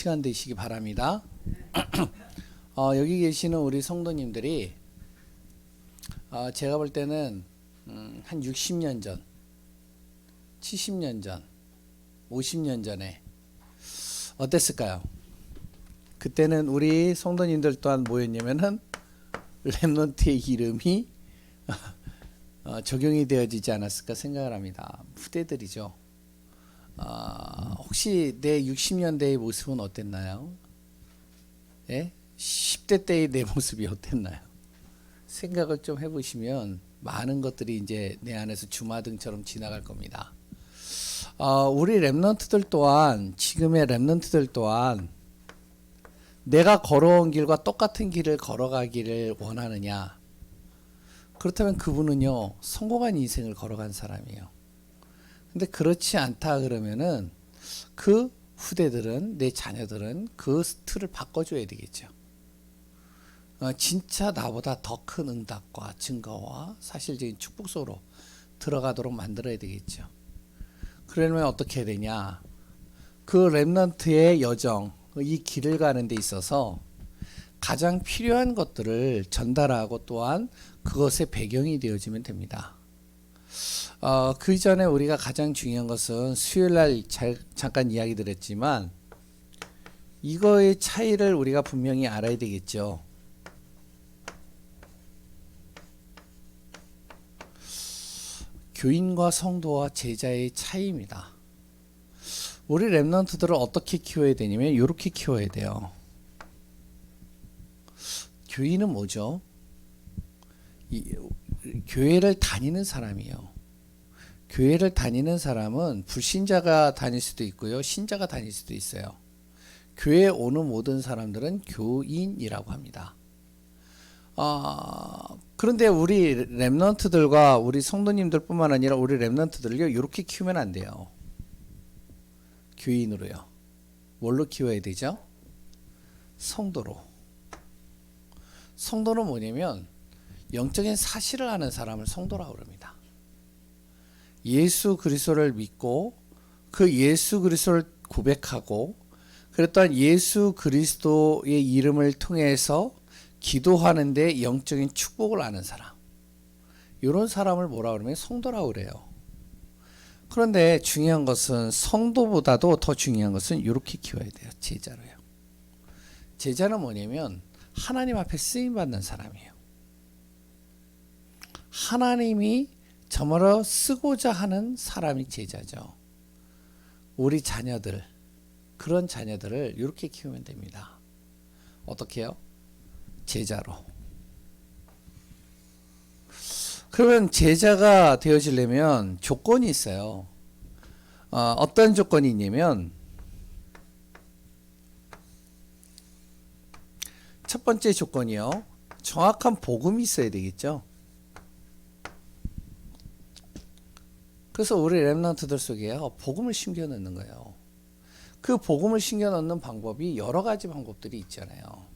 시간 되시기 바랍니다. 여기 계시는 우리 성도님들이 제가 볼 때는 한 60년 전, 70년 전, 50년 전에 어땠을까요? 그때는 우리 성도님들 또한 뭐였냐면은 렘넌트의 이름이 적용이 되어지지 않았을까 생각을 합니다. 후대들이죠. 혹시 내 60년대의 모습은 어땠나요? 예? 10대 때의 내 모습이 어땠나요? 생각을 좀 해보시면 많은 것들이 이제 내 안에서 주마등처럼 지나갈 겁니다. 우리 렘넌트들 또한, 지금의 렘넌트들 또한 내가 걸어온 길과 똑같은 길을 걸어가기를 원하느냐? 그렇다면 그분은요, 성공한 인생을 걸어간 사람이에요. 근데 그렇지 않다 그러면은 그 후대들은, 내 자녀들은 그 틀을 바꿔줘야 되겠죠. 진짜 나보다 더 큰 응답과 증거와 사실적인 축복 속으로 들어가도록 만들어야 되겠죠. 그러면 어떻게 해야 되냐? 그 렘넌트의 여정, 이 길을 가는 데 있어서 가장 필요한 것들을 전달하고 또한 그것의 배경이 되어지면 됩니다. 그 전에 우리가 가장 중요한 것은 수요일날 잠깐 이야기 드렸지만 이거의 차이를 우리가 분명히 알아야 되겠죠. 교인과 성도와 제자의 차이입니다. 우리 렘넌트들을 어떻게 키워야 되냐면 이렇게 키워야 돼요. 교인은 뭐죠? 교회를 다니는 사람이에요. 교회를 다니는 사람은 불신자가 다닐 수도 있고요, 신자가 다닐 수도 있어요. 교회에 오는 모든 사람들은 교인이라고 합니다. 그런데 우리 렘넌트들과 우리 성도님들 뿐만 아니라 우리 렘넌트들을요, 이렇게 키우면 안 돼요. 교인으로요. 뭘로 키워야 되죠? 성도로. 성도는 뭐냐면 영적인 사실을 아는 사람을 성도라고 합니다. 예수 그리스도를 믿고 그 예수 그리스도를 고백하고 그랬던 예수 그리스도의 이름을 통해서 기도하는데 영적인 축복을 아는 사람, 이런 사람을 뭐라 그러면 성도라고 그래요. 그런데 중요한 것은, 성도보다도 더 중요한 것은 이렇게 키워야 돼요. 제자로요. 제자는 뭐냐면 하나님 앞에 쓰임받는 사람이에요. 하나님이 저마다 쓰고자 하는 사람이 제자죠. 우리 자녀들, 그런 자녀들을 이렇게 키우면 됩니다. 어떻게 해요? 제자로. 그러면 제자가 되어지려면 조건이 있어요. 어떤 조건이 있냐면, 첫 번째 조건이요, 정확한 복음이 있어야 되겠죠. 그래서 우리 렘넌트들 속에 복음을 심겨 넣는 거예요. 그 복음을 심겨 넣는 방법이 여러 가지 방법들이 있잖아요.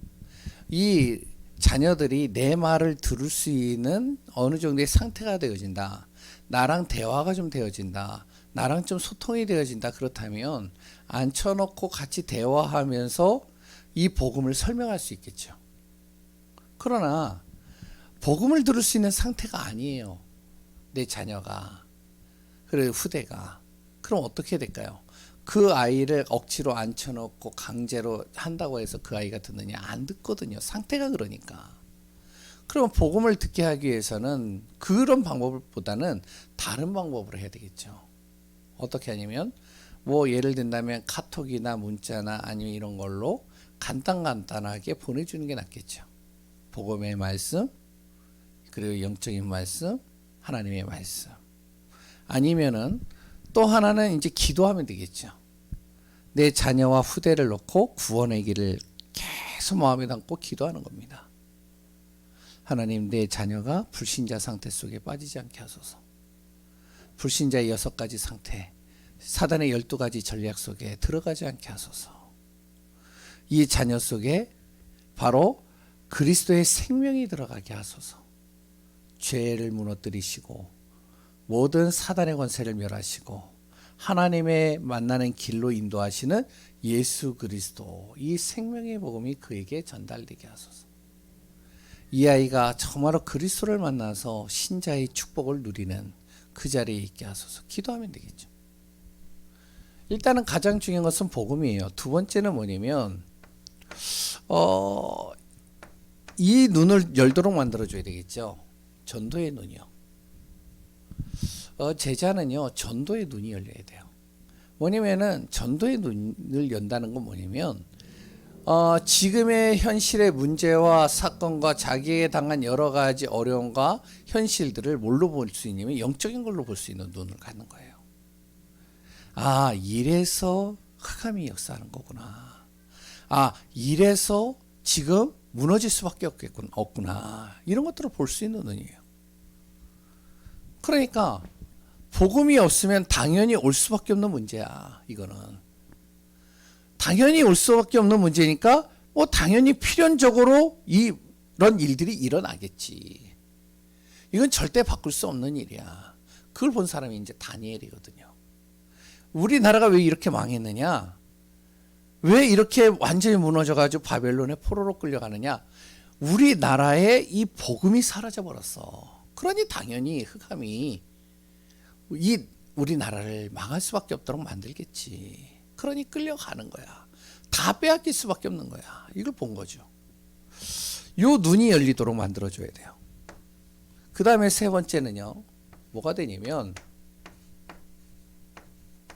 이 자녀들이 내 말을 들을 수 있는 어느 정도의 상태가 되어진다, 나랑 대화가 좀 되어진다, 나랑 좀 소통이 되어진다, 그렇다면 앉혀놓고 같이 대화하면서 이 복음을 설명할 수 있겠죠. 그러나 복음을 들을 수 있는 상태가 아니에요, 내 자녀가. 그리고 후대가. 그럼 어떻게 될까요? 그 아이를 억지로 앉혀놓고 강제로 한다고 해서 그 아이가 듣느냐? 안 듣거든요. 상태가 그러니까. 그럼 복음을 듣게 하기 위해서는 그런 방법보다는 다른 방법으로 해야 되겠죠. 어떻게 하냐면, 뭐 예를 든다면 카톡이나 문자나 아니면 이런 걸로 간단하게 보내주는 게 낫겠죠. 복음의 말씀, 그리고 영적인 말씀, 하나님의 말씀. 아니면은 또 하나는 이제 기도하면 되겠죠. 내 자녀와 후대를 놓고 구원의 길을 계속 마음에 담고 기도하는 겁니다. 하나님, 내 자녀가 불신자 상태 속에 빠지지 않게 하소서. 불신자의 6가지 상태, 사단의 12가지 전략 속에 들어가지 않게 하소서. 이 자녀 속에 바로 그리스도의 생명이 들어가게 하소서. 죄를 무너뜨리시고 모든 사단의 권세를 멸하시고 하나님의 만나는 길로 인도하시는 예수 그리스도, 이 생명의 복음이 그에게 전달되게 하소서. 이 아이가 정말로 그리스도를 만나서 신자의 축복을 누리는 그 자리에 있게 하소서. 기도하면 되겠죠. 일단은 가장 중요한 것은 복음이에요. 두 번째는 뭐냐면 이 눈을 열도록 만들어줘야 되겠죠. 전도의 눈이요. 제자는요, 전도의 눈이 열려야 돼요. 뭐냐면은 전도의 눈을 연다는 건 뭐냐면 지금의 현실의 문제와 사건과 자기에게 당한 여러 가지 어려움과 현실들을 뭘로 볼 수 있냐면 영적인 걸로 볼 수 있는 눈을 갖는 거예요. 아, 이래서 흑암이 역사하는 거구나. 아, 이래서 지금 무너질 수밖에 없구나. 이런 것들을 볼 수 있는 눈이에요. 그러니까 복음이 없으면 당연히 올 수밖에 없는 문제야. 이거는 당연히 올 수밖에 없는 문제니까 뭐 당연히 필연적으로 이런 일들이 일어나겠지. 이건 절대 바꿀 수 없는 일이야. 그걸 본 사람이 이제 다니엘이거든요. 우리나라가 왜 이렇게 망했느냐? 왜 이렇게 완전히 무너져가지고 바벨론에 포로로 끌려가느냐? 우리나라에 이 복음이 사라져 버렸어. 그러니 당연히 흑암이 우리나라를 망할 수밖에 없도록 만들겠지. 그러니 끌려가는 거야. 다 빼앗길 수밖에 없는 거야. 이걸 본 거죠. 요 눈이 열리도록 만들어줘야 돼요. 그 다음에 세 번째는요, 뭐가 되냐면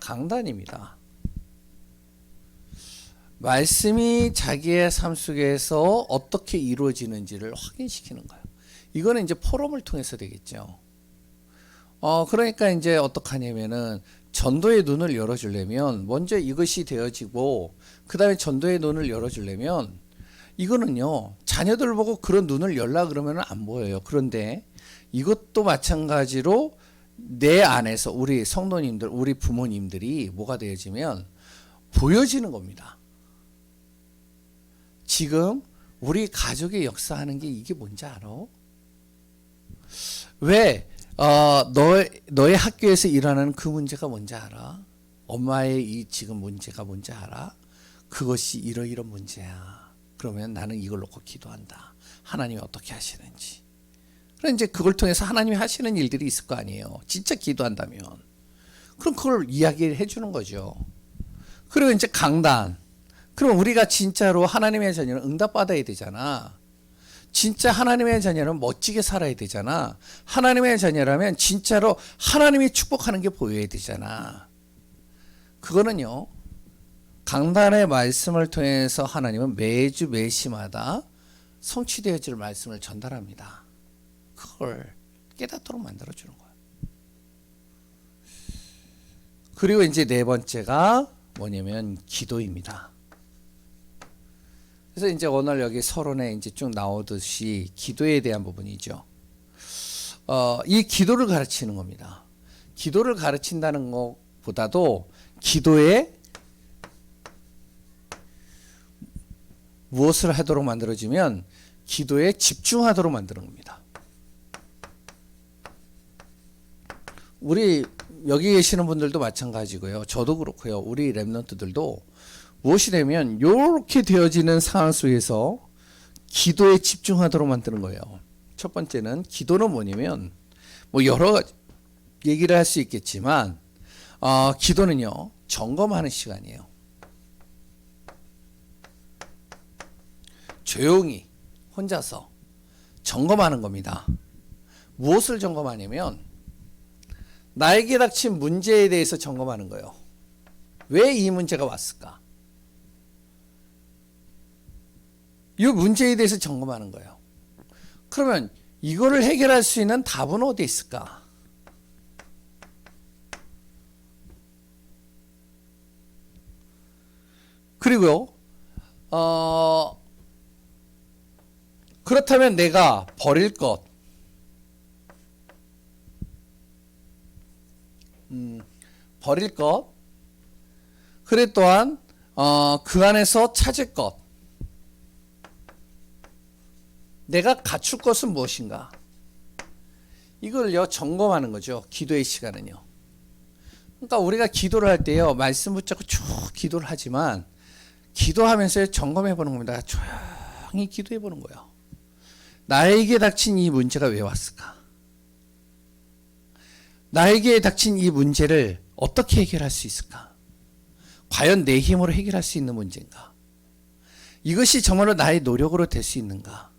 강단입니다. 말씀이 자기의 삶 속에서 어떻게 이루어지는지를 확인시키는 거예요. 이거는 이제 포럼을 통해서 되겠죠. 그러니까 이제 어떡하냐면은 전도의 눈을 열어주려면 먼저 이것이 되어지고 그 다음에 전도의 눈을 열어주려면 이거는요, 자녀들 보고 그런 눈을 열라 그러면 안 보여요. 그런데 이것도 마찬가지로 내 안에서 우리 성도님들, 우리 부모님들이 뭐가 되어지면 보여지는 겁니다. 지금 우리 가족의 역사하는 게 이게 뭔지 알아? 왜 너의 학교에서 일어나는 그 문제가 뭔지 알아? 엄마의 이 지금 문제가 뭔지 알아? 그것이 이러이런 문제야. 그러면 나는 이걸 놓고 기도한다. 하나님이 어떻게 하시는지. 그럼 이제 그걸 통해서 하나님이 하시는 일들이 있을 거 아니에요. 진짜 기도한다면. 그럼 그걸 이야기해 주는 거죠. 그리고 이제 강단. 그럼 우리가 진짜로 하나님의 자녀는 응답받아야 되잖아. 진짜 하나님의 자녀는 멋지게 살아야 되잖아. 하나님의 자녀라면 진짜로 하나님이 축복하는 게 보여야 되잖아. 그거는요, 강단의 말씀을 통해서 하나님은 매주 매시마다 성취되어질 말씀을 전달합니다. 그걸 깨닫도록 만들어주는 거예요. 그리고 이제 네 번째가 뭐냐면 기도입니다. 그래서 이제 오늘 여기 서론에 이제 쭉 나오듯이 기도에 대한 부분이죠. 이 기도를 가르치는 겁니다. 기도를 가르친다는 것보다도 기도에 무엇을 하도록 만들어지면 기도에 집중하도록 만드는 겁니다. 우리 여기 계시는 분들도 마찬가지고요. 저도 그렇고요. 우리 랩런트들도 무엇이 되면 이렇게 되어지는 상황 속에서 기도에 집중하도록 만드는 거예요. 첫 번째는 기도는 뭐냐면 뭐 여러 가지 얘기를 할 수 있겠지만 기도는요, 점검하는 시간이에요. 조용히 혼자서 점검하는 겁니다. 무엇을 점검하냐면 나에게 닥친 문제에 대해서 점검하는 거예요. 왜 이 문제가 왔을까? 이 문제에 대해서 점검하는 거예요. 그러면 이거를 해결할 수 있는 답은 어디 있을까? 그리고요, 그렇다면 내가 버릴 것, 버릴 것, 그래 또한 그 안에서 찾을 것, 내가 갖출 것은 무엇인가? 이걸요 점검하는 거죠. 기도의 시간은요. 그러니까 우리가 기도를 할 때요, 말씀 붙잡고 쭉 기도를 하지만 기도하면서 점검해 보는 겁니다. 조용히 기도해 보는 거예요. 나에게 닥친 이 문제가 왜 왔을까? 나에게 닥친 이 문제를 어떻게 해결할 수 있을까? 과연 내 힘으로 해결할 수 있는 문제인가? 이것이 정말로 나의 노력으로 될 수 있는가?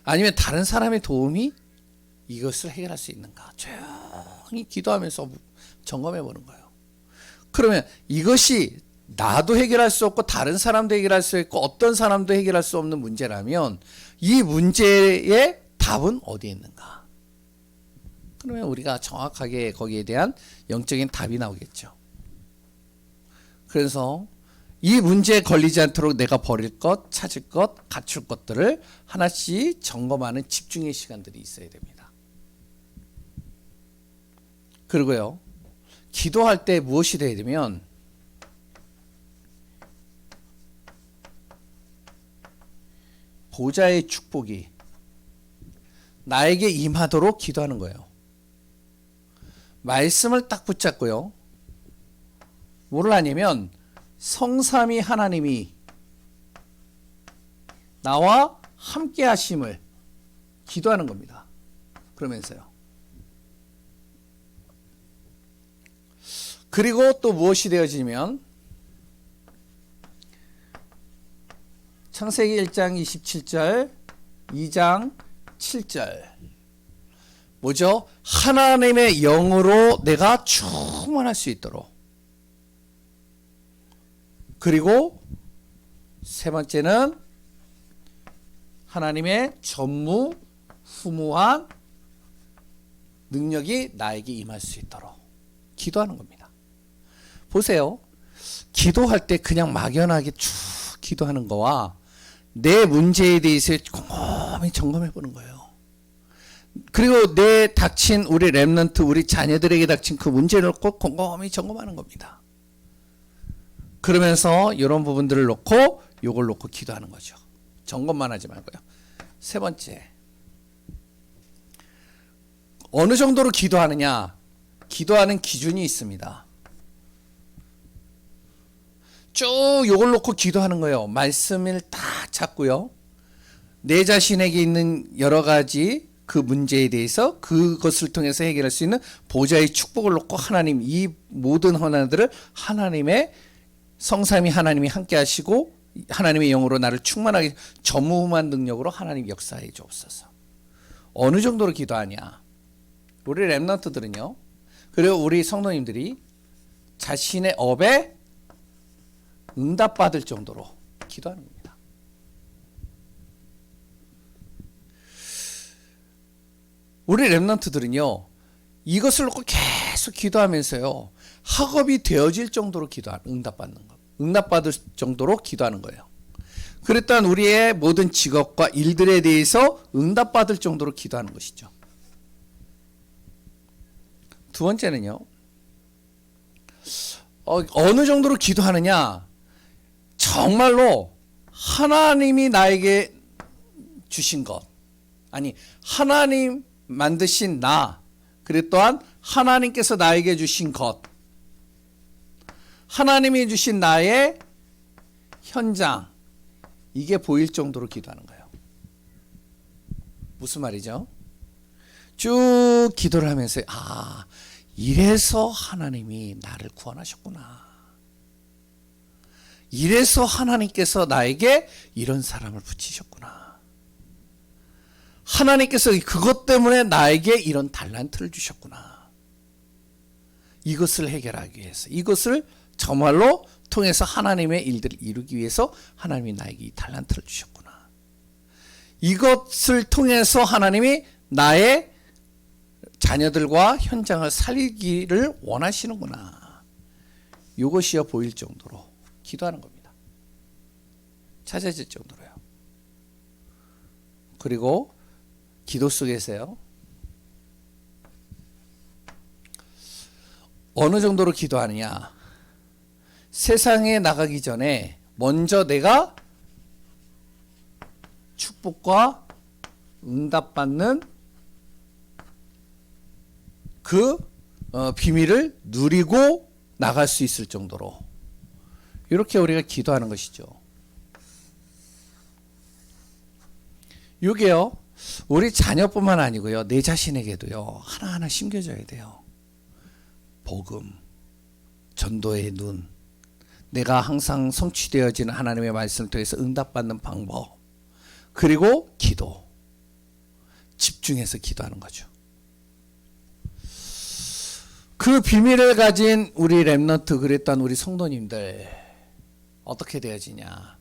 아니면 다른 사람의 도움이 이것을 해결할 수 있는가? 조용히 기도하면서 점검해 보는 거예요. 그러면 이것이 나도 해결할 수 없고 다른 사람도 해결할 수 있고 어떤 사람도 해결할 수 없는 문제라면 이 문제의 답은 어디에 있는가? 그러면 우리가 정확하게 거기에 대한 영적인 답이 나오겠죠. 그래서 이 문제에 걸리지 않도록 내가 버릴 것, 찾을 것, 갖출 것들을 하나씩 점검하는 집중의 시간들이 있어야 됩니다. 그리고요, 기도할 때 무엇이 돼야 되면 보좌의 축복이 나에게 임하도록 기도하는 거예요. 말씀을 딱 붙잡고요. 뭐를 하냐면 성삼위 하나님이 나와 함께 하심을 기도하는 겁니다. 그러면서요. 그리고 또 무엇이 되어지면 창세기 1장 27절, 2장 7절 뭐죠? 하나님의 영으로 내가 충만할 수 있도록. 그리고 세 번째는 하나님의 전무후무한 능력이 나에게 임할 수 있도록 기도하는 겁니다. 보세요. 기도할 때 그냥 막연하게 쭉 기도하는 거와 내 문제에 대해서 곰곰이 점검해 보는 거예요. 그리고 내 닥친 우리 렘넌트, 우리 자녀들에게 닥친 그 문제를 꼭 곰곰이 점검하는 겁니다. 그러면서 이런 부분들을 놓고 이걸 놓고 기도하는 거죠. 점검만 하지 말고요. 세 번째, 어느 정도로 기도하느냐? 기도하는 기준이 있습니다. 쭉 이걸 놓고 기도하는 거예요. 말씀을 딱 잡고요. 내 자신에게 있는 여러 가지 그 문제에 대해서 그것을 통해서 해결할 수 있는 보좌의 축복을 놓고 하나님, 이 모든 헌화들을 하나님의 성삼위 하나님이 함께 하시고 하나님의 영으로 나를 충만하게 전무후무한 능력으로 하나님 역사해 주옵소서. 어느 정도로 기도하냐? 우리 렘넌트들은요. 그리고 우리 성도님들이 자신의 업에 응답받을 정도로 기도하는 겁니다. 우리 렘넌트들은요. 이것을 놓고 계속 기도하면서요. 학업이 되어질 정도로 기도하는, 응답받는 것. 응답받을 정도로 기도하는 거예요. 그랬던 우리의 모든 직업과 일들에 대해서 응답받을 정도로 기도하는 것이죠. 두 번째는요. 어느 정도로 기도하느냐? 정말로 하나님이 나에게 주신 것, 아니 하나님 만드신 나, 그리고 또한 하나님께서 나에게 주신 것, 하나님이 주신 나의 현장, 이게 보일 정도로 기도하는 거예요. 무슨 말이죠? 쭉 기도를 하면서 이래서 하나님이 나를 구원하셨구나. 이래서 하나님께서 나에게 이런 사람을 붙이셨구나. 하나님께서 그것 때문에 나에게 이런 달란트를 주셨구나. 이것을 해결하기 위해서, 이것을 정말로 통해서 하나님의 일들을 이루기 위해서 하나님이 나에게 이 달란트를 주셨구나. 이것을 통해서 하나님이 나의 자녀들과 현장을 살리기를 원하시는구나. 이것이여 보일 정도로 기도하는 겁니다. 찾아질 정도로요. 그리고 기도 속에서요. 어느 정도로 기도하느냐? 세상에 나가기 전에 먼저 내가 축복과 응답받는 그 비밀을 누리고 나갈 수 있을 정도로 이렇게 우리가 기도하는 것이죠. 이게요, 우리 자녀뿐만 아니고요, 내 자신에게도요, 하나하나 심겨져야 돼요. 복음, 전도의 눈, 내가 항상 성취되어지는 하나님의 말씀을 통해서 응답받는 방법, 그리고 기도, 집중해서 기도하는 거죠. 그 비밀을 가진 우리 렘넌트, 그랬던 우리 성도님들 어떻게 되어지냐,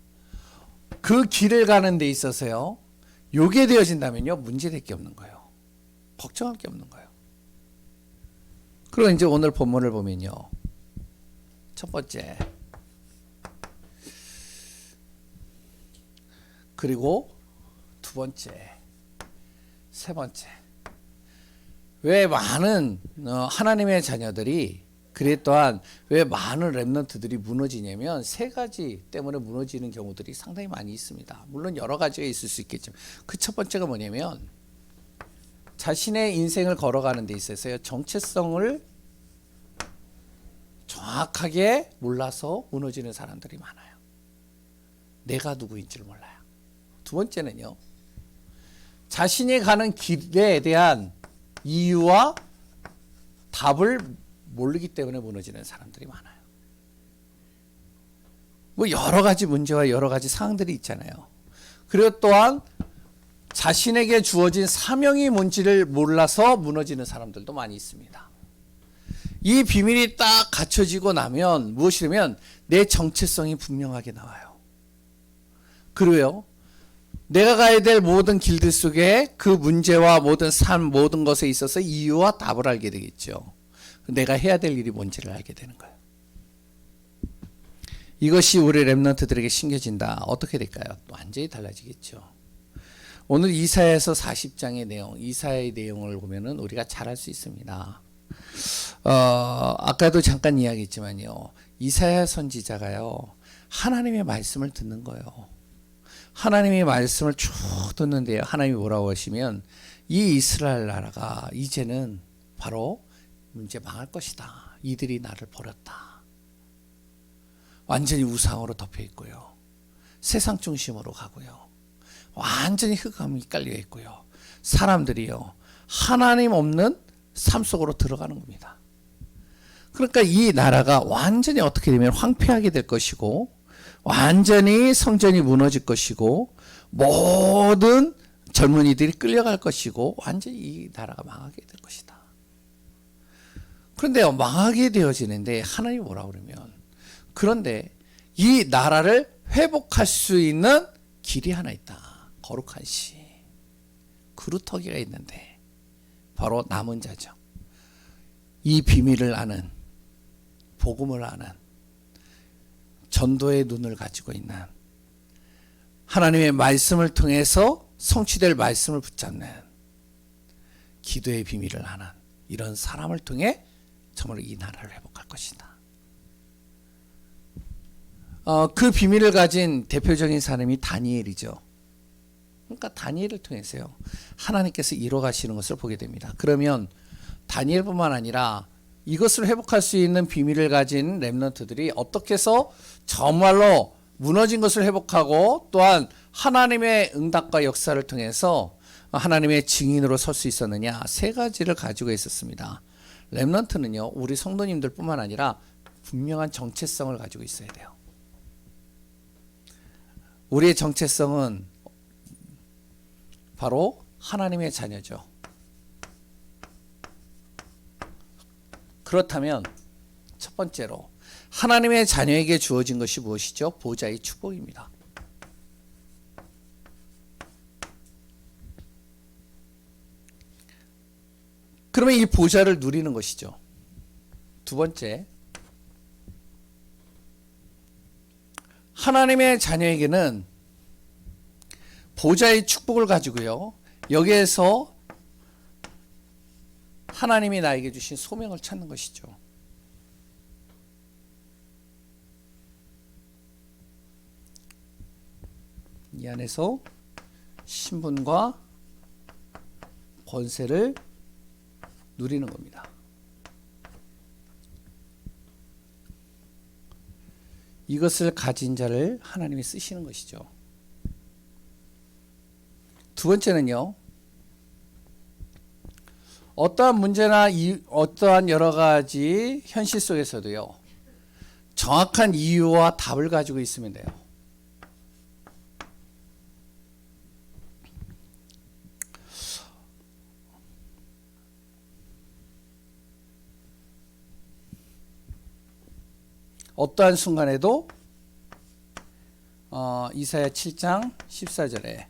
그 길을 가는 데 있어서요, 요게 되어진다면요, 문제될 게 없는 거예요. 걱정할 게 없는 거예요. 그리고 이제 오늘 본문을 보면요, 첫 번째, 그리고 두 번째, 세 번째, 왜 많은 하나님의 자녀들이, 그래 또한 왜 많은 렘넌트들이 무너지냐면 세 가지 때문에 무너지는 경우들이 상당히 많이 있습니다. 물론 여러 가지가 있을 수 있겠지만 그 첫 번째가 뭐냐면 자신의 인생을 걸어가는 데 있어서요, 정체성을 정확하게 몰라서 무너지는 사람들이 많아요. 내가 누구인지를 몰라요. 두 번째는요, 자신이 가는 길에 대한 이유와 답을 모르기 때문에 무너지는 사람들이 많아요. 뭐 여러 가지 문제와 여러 가지 상황들이 있잖아요. 그리고 또한 자신에게 주어진 사명이 뭔지를 몰라서 무너지는 사람들도 많이 있습니다. 이 비밀이 딱 갖춰지고 나면 무엇이냐면 내 정체성이 분명하게 나와요. 그리고요, 내가 가야 될 모든 길들 속에 그 문제와 모든 삶, 모든 것에 있어서 이유와 답을 알게 되겠죠. 내가 해야 될 일이 뭔지를 알게 되는 거예요. 이것이 우리 렘넌트들에게 심겨진다. 어떻게 될까요? 완전히 달라지겠죠. 오늘 이사야서 40장의 내용, 이사야의 내용을 보면은 우리가 잘 알 수 있습니다. 아까도 잠깐 이야기했지만요, 이사야 선지자가요, 하나님의 말씀을 듣는 거예요. 하나님의 말씀을 쭉 듣는데요, 하나님이 뭐라고 하시면 이 이스라엘 나라가 이제는 바로 이제 망할 것이다. 이들이 나를 버렸다. 완전히 우상으로 덮여 있고요, 세상 중심으로 가고요, 완전히 흑암이 깔려 있고요, 사람들이요, 하나님 없는 삶 속으로 들어가는 겁니다. 그러니까 이 나라가 완전히 어떻게 되면 황폐하게 될 것이고, 완전히 성전이 무너질 것이고, 모든 젊은이들이 끌려갈 것이고, 완전히 이 나라가 망하게 될 것이다. 그런데 망하게 되어지는데 하나님이 뭐라고 그러면, 그런데 이 나라를 회복할 수 있는 길이 하나 있다. 거룩한 시, 그루터기가 있는데 바로 남은 자죠. 이 비밀을 아는, 복음을 아는, 전도의 눈을 가지고 있는, 하나님의 말씀을 통해서 성취될 말씀을 붙잡는, 기도의 비밀을 아는 이런 사람을 통해 정말 이 나라를 회복할 것이다. 그 비밀을 가진 대표적인 사람이 다니엘이죠. 그러니까 다니엘을 통해서요, 하나님께서 이뤄가시는 것을 보게 됩니다. 그러면 다니엘뿐만 아니라 이것을 회복할 수 있는 비밀을 가진 렘넌트들이 어떻게 해서 정말로 무너진 것을 회복하고 또한 하나님의 응답과 역사를 통해서 하나님의 증인으로 설 수 있었느냐, 세 가지를 가지고 있었습니다. 렘넌트는요, 우리 성도님들 뿐만 아니라 분명한 정체성을 가지고 있어야 돼요. 우리의 정체성은 바로 하나님의 자녀죠. 그렇다면 첫 번째로 하나님의 자녀에게 주어진 것이 무엇이죠? 보좌의 축복입니다. 그러면 이 보좌를 누리는 것이죠. 두 번째, 하나님의 자녀에게는 보좌의 축복을 가지고요, 여기에서 하나님이 나에게 주신 소명을 찾는 것이죠. 이 안에서 신분과 권세를 누리는 겁니다. 이것을 가진 자를 하나님이 쓰시는 것이죠. 두 번째는요. 어떠한 문제나 어떠한 여러 가지 현실 속에서도요. 정확한 이유와 답을 가지고 있으면 돼요. 어떠한 순간에도 이사야 7장 14절에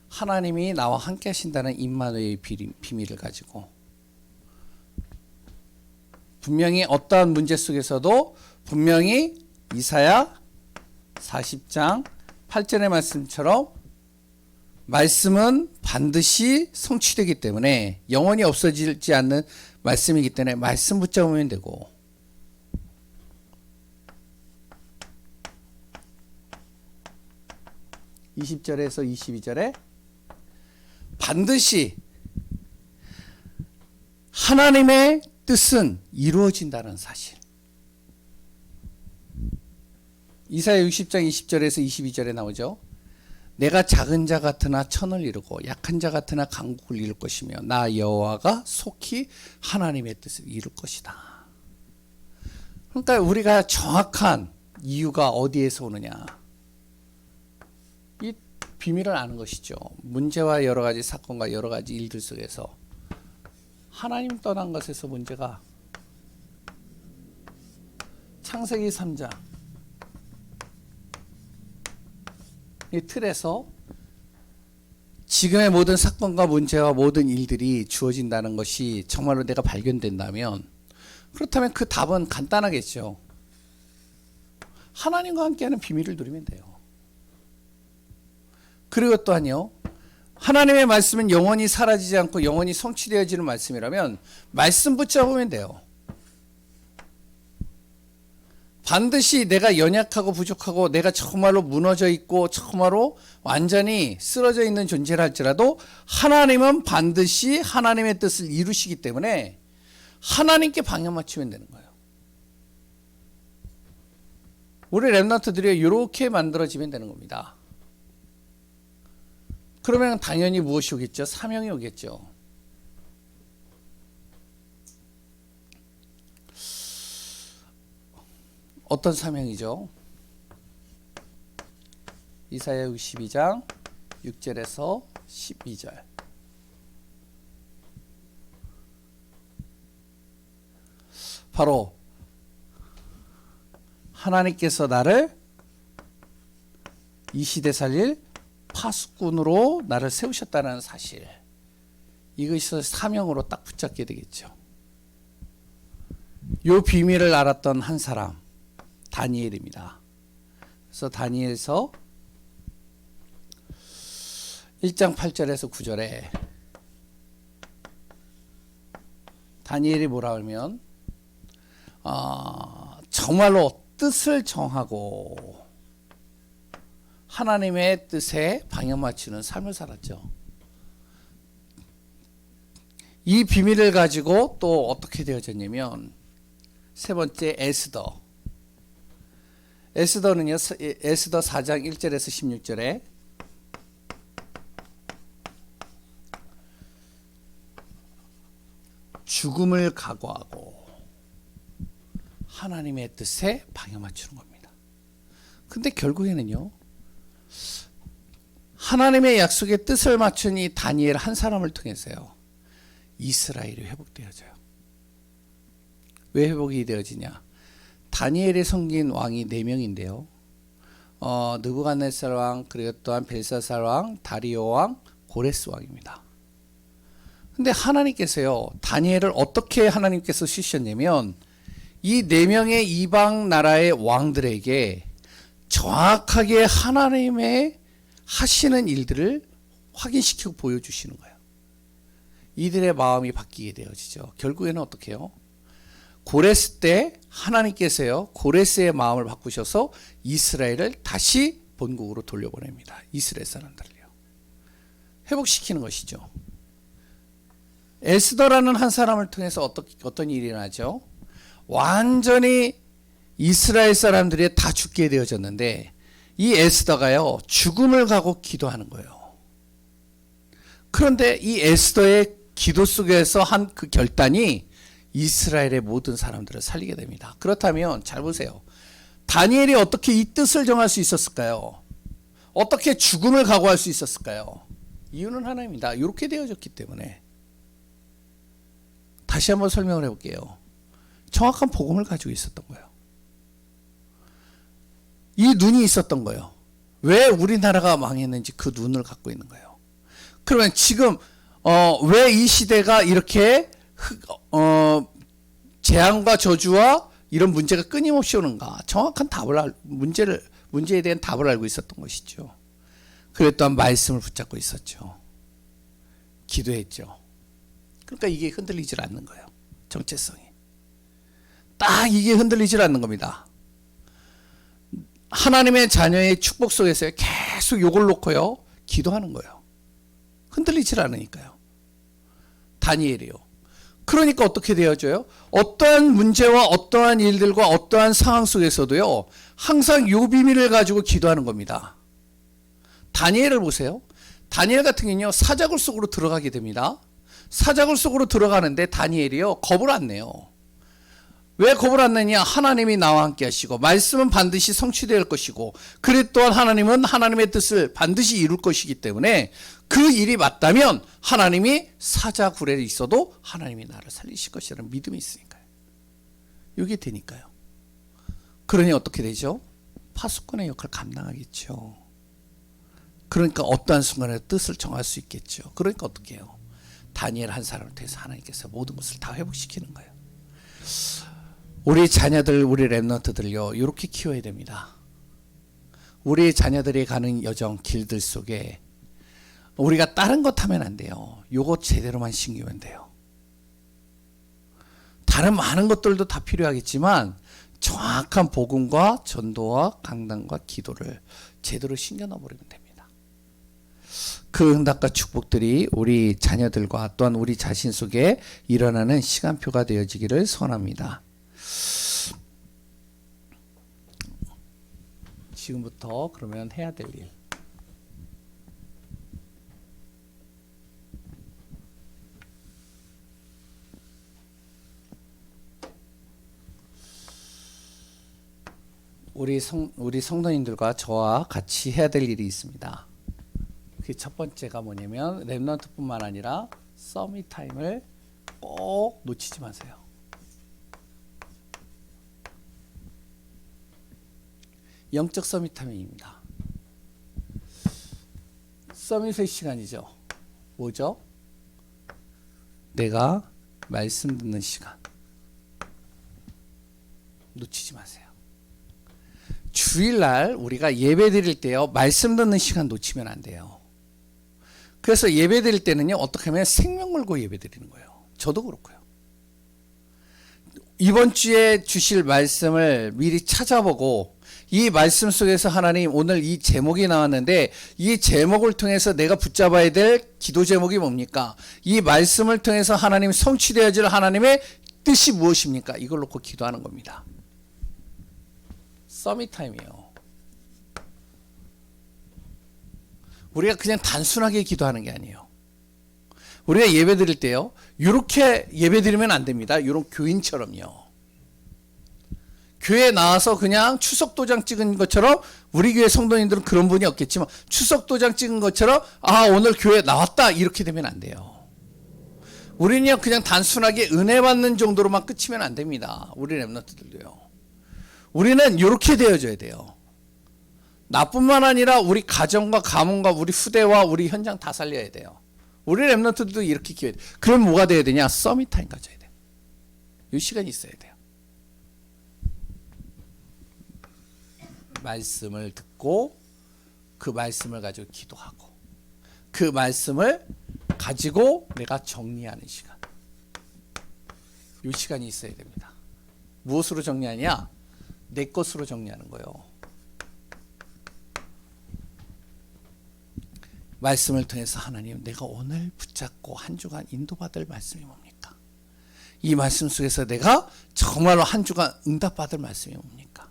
하나님이 나와 함께 하신다는 임마누엘의 비밀을 가지고 분명히 어떠한 문제 속에서도 분명히 이사야 40장 8절의 말씀처럼 말씀은 반드시 성취되기 때문에 영원히 없어지지 않는 말씀이기 때문에 말씀 붙잡으면 되고, 20절에서 22절에 반드시 하나님의 뜻은 이루어진다는 사실. 이사야 60장 20절에서 22절에 나오죠. 내가 작은 자 같으나 천을 이루고 약한 자 같으나 강국을 이룰 것이며 나 여호와가 속히 하나님의 뜻을 이룰 것이다. 그러니까 우리가 정확한 이유가 어디에서 오느냐, 이 비밀을 아는 것이죠. 문제와 여러 가지 사건과 여러 가지 일들 속에서 하나님 떠난 것에서 문제가, 창세기 3장 이 틀에서 지금의 모든 사건과 문제와 모든 일들이 주어진다는 것이 정말로 내가 발견된다면, 그렇다면 그 답은 간단하겠죠. 하나님과 함께하는 비밀을 누리면 돼요. 그리고 또한요, 하나님의 말씀은 영원히 사라지지 않고 영원히 성취되어지는 말씀이라면 말씀 붙잡으면 돼요. 반드시 내가 연약하고 부족하고 내가 정말로 무너져 있고 정말로 완전히 쓰러져 있는 존재를 할지라도 하나님은 반드시 하나님의 뜻을 이루시기 때문에 하나님께 방향 맞추면 되는 거예요. 우리 렘넌트들이 이렇게 만들어지면 되는 겁니다. 그러면 당연히 무엇이 오겠죠? 사명이 오겠죠. 어떤 사명이죠? 이사야 62장 6절에서 12절. 바로 하나님께서 나를 이 시대 살릴 파수꾼으로 나를 세우셨다는 사실, 이것이 사명으로 딱 붙잡게 되겠죠. 이 비밀을 알았던 한 사람, 다니엘입니다. 그래서 다니엘서 1장 8절에서 9절에 다니엘이 뭐라 하면 정말로 뜻을 정하고 하나님의 뜻에 방향 맞추는 삶을 살았죠. 이 비밀을 가지고 또 어떻게 되어졌냐면, 세 번째 에스더. 에스더는요, 에스더 4장 1절에서 16절에 죽음을 각오하고 하나님의 뜻에 방향 맞추는 겁니다. 근데 결국에는요, 하나님의 약속의 뜻을 맞춘 이 다니엘 한 사람을 통해서요, 이스라엘이 회복되어져요. 왜 회복이 되어지냐? 다니엘이 섬긴 왕이 4명인데요. 느부갓네살 왕, 그리고 또한 벨사살 왕, 다리오 왕, 고레스 왕입니다. 근데 하나님께서요, 다니엘을 어떻게 하나님께서 쓰셨냐면, 이 4명의 이방 나라의 왕들에게 정확하게 하나님의 하시는 일들을 확인시키고 보여주시는 거예요. 이들의 마음이 바뀌게 되어지죠. 결국에는 어떻게 해요? 고레스 때 하나님께서요, 고레스의 마음을 바꾸셔서 이스라엘을 다시 본국으로 돌려보냅니다. 이스라엘 사람들을요. 회복시키는 것이죠. 에스더라는 한 사람을 통해서 어떤 일이 일어나죠? 완전히 이스라엘 사람들이 다 죽게 되어졌는데 이 에스더가요 죽음을 가고 기도하는 거예요. 그런데 이 에스더의 기도 속에서 한 그 결단이 이스라엘의 모든 사람들을 살리게 됩니다. 그렇다면 잘 보세요. 다니엘이 어떻게 이 뜻을 정할 수 있었을까요? 어떻게 죽음을 각오할 수 있었을까요? 이유는 하나입니다. 이렇게 되어졌기 때문에. 다시 한번 설명을 해볼게요. 정확한 복음을 가지고 있었던 거예요. 이 눈이 있었던 거예요. 왜 우리나라가 망했는지 그 눈을 갖고 있는 거예요. 그러면 지금 왜 이 시대가 이렇게 재앙과 저주와 이런 문제가 끊임없이 오는가? 정확한 문제에 대한 답을 알고 있었던 것이죠. 그래 또한 말씀을 붙잡고 있었죠. 기도했죠. 그러니까 이게 흔들리질 않는 거예요. 정체성이. 딱 이게 흔들리질 않는 겁니다. 하나님의 자녀의 축복 속에서 계속 요걸 놓고요. 기도하는 거예요. 흔들리질 않으니까요. 다니엘이요. 그러니까 어떻게 되어져요? 어떠한 문제와 어떠한 일들과 어떠한 상황 속에서도요. 항상 요 비밀을 가지고 기도하는 겁니다. 다니엘을 보세요. 다니엘 같은 경우는요. 사자굴 속으로 들어가게 됩니다. 사자굴 속으로 들어가는데 다니엘이요. 겁을 안 내요. 왜 겁을 안 내냐? 하나님이 나와 함께 하시고 말씀은 반드시 성취될 것이고 그래 또한 하나님은 하나님의 뜻을 반드시 이룰 것이기 때문에 그 일이 맞다면 하나님이 사자굴에 있어도 하나님이 나를 살리실 것이라는 믿음이 있으니까요. 이게 되니까요. 그러니 어떻게 되죠? 파수꾼의 역할을 감당하겠죠. 그러니까 어떠한 순간에 뜻을 정할 수 있겠죠. 그러니까 어떻게 해요? 다니엘 한 사람을 통해서 하나님께서 모든 것을 다 회복시키는 거예요. 우리 자녀들, 우리 렘넌트들요, 이렇게 키워야 됩니다. 우리 자녀들이 가는 여정, 길들 속에 우리가 다른 것 하면 안 돼요. 요거 제대로만 신기면 돼요. 다른 많은 것들도 다 필요하겠지만 정확한 복음과 전도와 강단과 기도를 제대로 신겨 넣어버리면 됩니다. 그 응답과 축복들이 우리 자녀들과 또한 우리 자신 속에 일어나는 시간표가 되어지기를 소원합니다. 지금부터 그러면 해야 될 일. 우리 성도님들과 저와 같이 해야 될 일이 있습니다. 그 첫 번째가 뭐냐면 렘넌트뿐만 아니라 서밋 타임을 꼭 놓치지 마세요. 영적 서밋 타임입니다. 서밋의 시간이죠. 뭐죠? 내가 말씀 듣는 시간. 놓치지 마세요. 주일날 우리가 예배 드릴 때요. 말씀 듣는 시간 놓치면 안 돼요. 그래서 예배 드릴 때는요. 어떻게 하면 생명 걸고 예배 드리는 거예요. 저도 그렇고요. 이번 주에 주실 말씀을 미리 찾아보고 이 말씀 속에서 하나님 오늘 이 제목이 나왔는데 이 제목을 통해서 내가 붙잡아야 될 기도 제목이 뭡니까? 이 말씀을 통해서 하나님 성취되어질 하나님의 뜻이 무엇입니까? 이걸 놓고 기도하는 겁니다. 서밋 타임이에요. 우리가 그냥 단순하게 기도하는 게 아니에요. 우리가 예배 드릴 때요. 이렇게 예배 드리면 안 됩니다. 이런 교인처럼요. 교회에 나와서 그냥 추석도장 찍은 것처럼 우리 교회 성도님들은 그런 분이 없겠지만 추석도장 찍은 것처럼 오늘 교회 나왔다 이렇게 되면 안 돼요. 우리는요 그냥 단순하게 은혜 받는 정도로만 끝이면 안 됩니다. 우리 렘넌트들도요. 우리는 이렇게 되어져야 돼요. 나뿐만 아니라 우리 가정과 가문과 우리 후대와 우리 현장 다 살려야 돼요. 우리 렘넌트들도 이렇게 키워야 돼요. 그럼 뭐가 돼야 되냐? 서밋 타임 가져야 돼요. 이 시간이 있어야 돼요. 말씀을 듣고 그 말씀을 가지고 기도하고 그 말씀을 가지고 내가 정리하는 시간. 이 시간이 있어야 됩니다. 무엇으로 정리하냐? 내 것으로 정리하는 거예요. 말씀을 통해서 하나님 내가 오늘 붙잡고 한 주간 인도받을 말씀이 뭡니까? 이 말씀 속에서 내가 정말로 한 주간 응답받을 말씀이 뭡니까?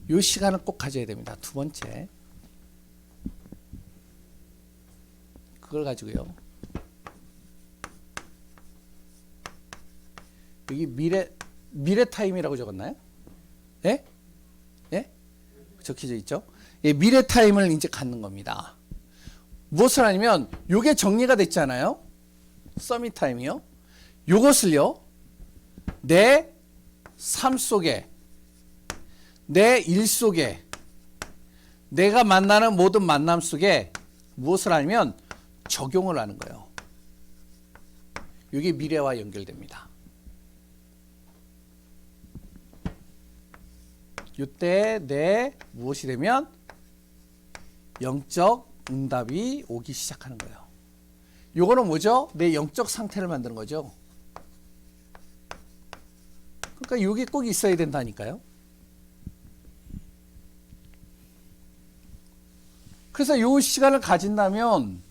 이 시간을 꼭 가져야 됩니다. 두 번째, 그걸 가지고요. 여기 미래 타임이라고 적었나요? 예? 예? 적혀져 있죠? 예, 미래 타임을 이제 갖는 겁니다. 무엇을 하냐면 요게 정리가 됐잖아요. 서밋 타임이요. 요것을요. 내 삶 속에, 내 일 속에, 내가 만나는 모든 만남 속에 무엇을 하냐면 적용을 하는 거예요. 이게 미래와 연결됩니다. 이때 내 무엇이 되면 영적 응답이 오기 시작하는 거예요. 요거는 뭐죠? 내 영적 상태를 만드는 거죠. 그러니까 이게 꼭 있어야 된다니까요. 그래서 요 시간을 가진다면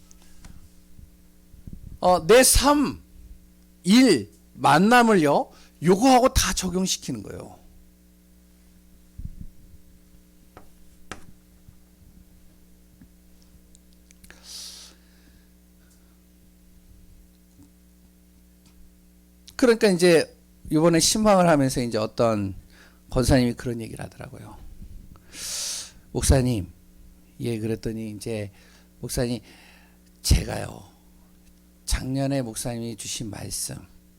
내 삶, 일, 만남을요, 요거하고 다 적용시키는 거예요. 그러니까 이제 이번에 신방을 하면서 이제 어떤 권사님이 그런 얘기를 하더라고요. 목사님, 예, 그랬더니 이제 목사님, 제가요, 작년에 목사님이 주신 말씀,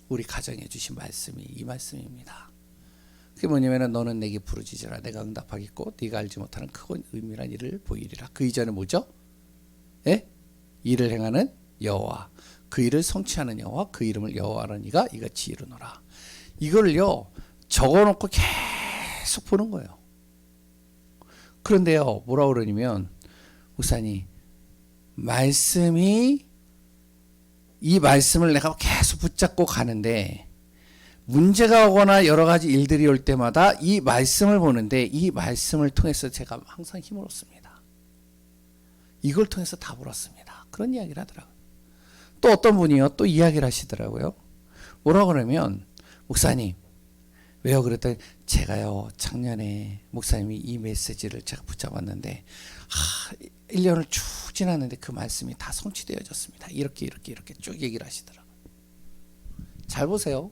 우리 가정에 주신 말씀이 이 말씀입니다. 그게 뭐냐면은 너는 내게 부르짖으라 내가 응답하겠고 네가 알지 못하는 크고 은밀한 일을 보이리라. 그 이전에 뭐죠? 예? 일을 행하는 여호와, 그 일을 성취하는 여호와, 그 이름을 여호와라니가 이같이 이르노라. 이걸요 적어놓고 계속 보는 거예요. 그런데요 뭐라고 그러냐면 목사님, 이 말씀을 내가 계속 붙잡고 가는데 문제가 오거나 여러 가지 일들이 올 때마다 이 말씀을 보는데 이 말씀을 통해서 제가 항상 힘을 얻습니다. 이걸 통해서 답을 얻습니다. 그런 이야기를 하더라고요. 또 어떤 분이요 또 이야기를 하시더라고요. 뭐라고 그러면 목사님, 왜요? 그랬더니 제가요 작년에 목사님이 이 메시지를 제가 붙잡았는데 1년을 쭉 지났는데 그 말씀이 다 성취되어졌습니다. 이렇게 쭉 얘기를 하시더라고요. 잘 보세요.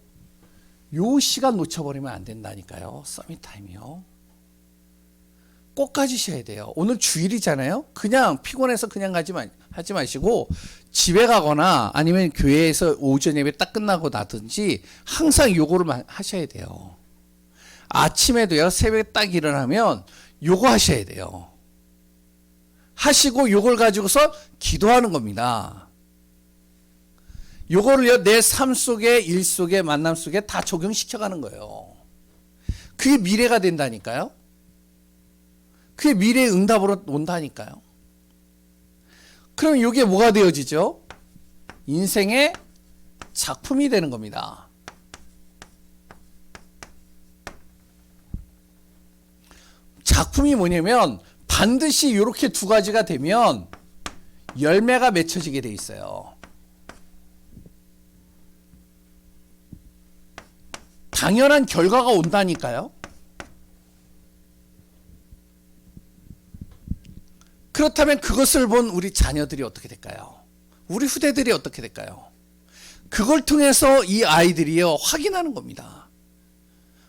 요 시간 놓쳐버리면 안 된다니까요. 서밋 타임이요. 꼭 가지셔야 돼요. 오늘 주일이잖아요. 그냥 피곤해서 그냥 하지 마시고 집에 가거나 아니면 교회에서 오전 예배 딱 끝나고 나든지 항상 요거를 하셔야 돼요. 아침에도요 새벽에 딱 일어나면 요거 하셔야 돼요. 하시고 요걸 가지고서 기도하는 겁니다. 요거를요 내 삶 속에, 일 속에, 만남 속에 다 적용시켜가는 거예요. 그게 미래가 된다니까요. 그게 미래의 응답으로 온다니까요. 그럼 이게 뭐가 되어지죠? 인생의 작품이 되는 겁니다. 작품이 뭐냐면 반드시 이렇게 두 가지가 되면 열매가 맺혀지게 돼 있어요. 당연한 결과가 온다니까요. 그렇다면 그것을 본 우리 자녀들이 어떻게 될까요? 우리 후대들이 어떻게 될까요? 그걸 통해서 이 아이들이요 확인하는 겁니다.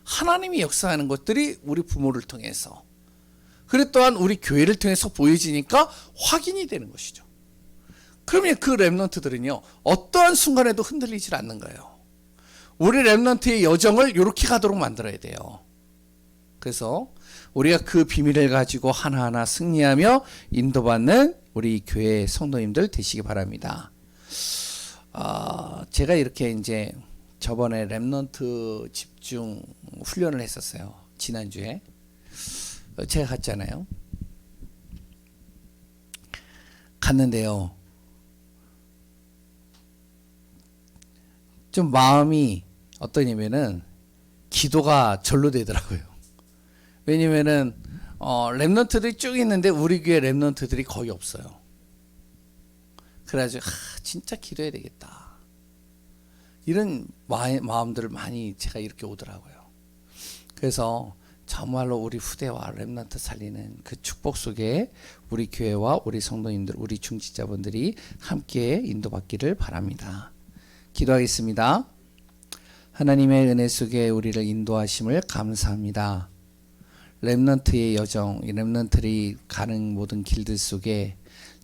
하나님이 역사하는 것들이 우리 부모를 통해서, 그리고 또한 우리 교회를 통해서 보여지니까 확인이 되는 것이죠. 그러면 그 렘넌트들은요 어떠한 순간에도 흔들리질 않는 거예요. 우리 렘넌트의 여정을 이렇게 가도록 만들어야 돼요. 그래서 우리가 그 비밀을 가지고 하나하나 승리하며 인도받는 우리 교회 성도님들 되시기 바랍니다. 제가 이렇게 이제 저번에 렘넌트 집중 훈련을 했었어요. 지난주에 제가 갔잖아요. 갔는데요 좀 마음이 어떠냐면은 기도가 절로 되더라고요. 왜냐면은 렘넌트들이 쭉 있는데 우리 교회 렘넌트들이 거의 없어요. 그래가지고 진짜 기도해야 되겠다. 이런 마음들을 많이 제가 이렇게 오더라고요. 그래서 정말로 우리 후대와 렘넌트 살리는 그 축복 속에 우리 교회와 우리 성도님들, 우리 중직자분들이 함께 인도받기를 바랍니다. 기도하겠습니다. 하나님의 은혜 속에 우리를 인도하심을 감사합니다. 렘넌트의 여정, 렘넌트들이 가는 모든 길들 속에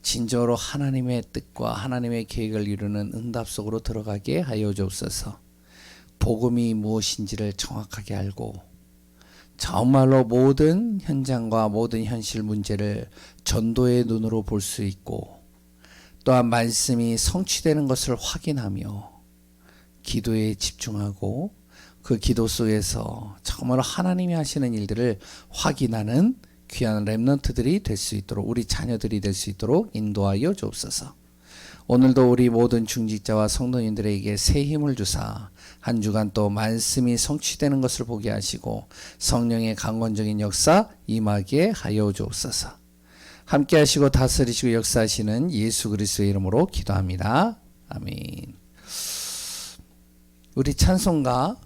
진정으로 하나님의 뜻과 하나님의 계획을 이루는 응답 속으로 들어가게 하여 주옵소서. 복음이 무엇인지를 정확하게 알고 정말로 모든 현장과 모든 현실 문제를 전도의 눈으로 볼 수 있고 또한 말씀이 성취되는 것을 확인하며 기도에 집중하고 그 기도 속에서 정말로 하나님이 하시는 일들을 확인하는 귀한 렘넌트들이 될 수 있도록 우리 자녀들이 될 수 있도록 인도하여 주옵소서. 오늘도 우리 모든 중직자와 성도님들에게 새 힘을 주사 한 주간 또 말씀이 성취되는 것을 보게 하시고 성령의 강권적인 역사 임하게 하여 주옵소서. 함께 하시고 다스리시고 역사하시는 예수 그리스도의 이름으로 기도합니다. 아멘. 우리 찬송가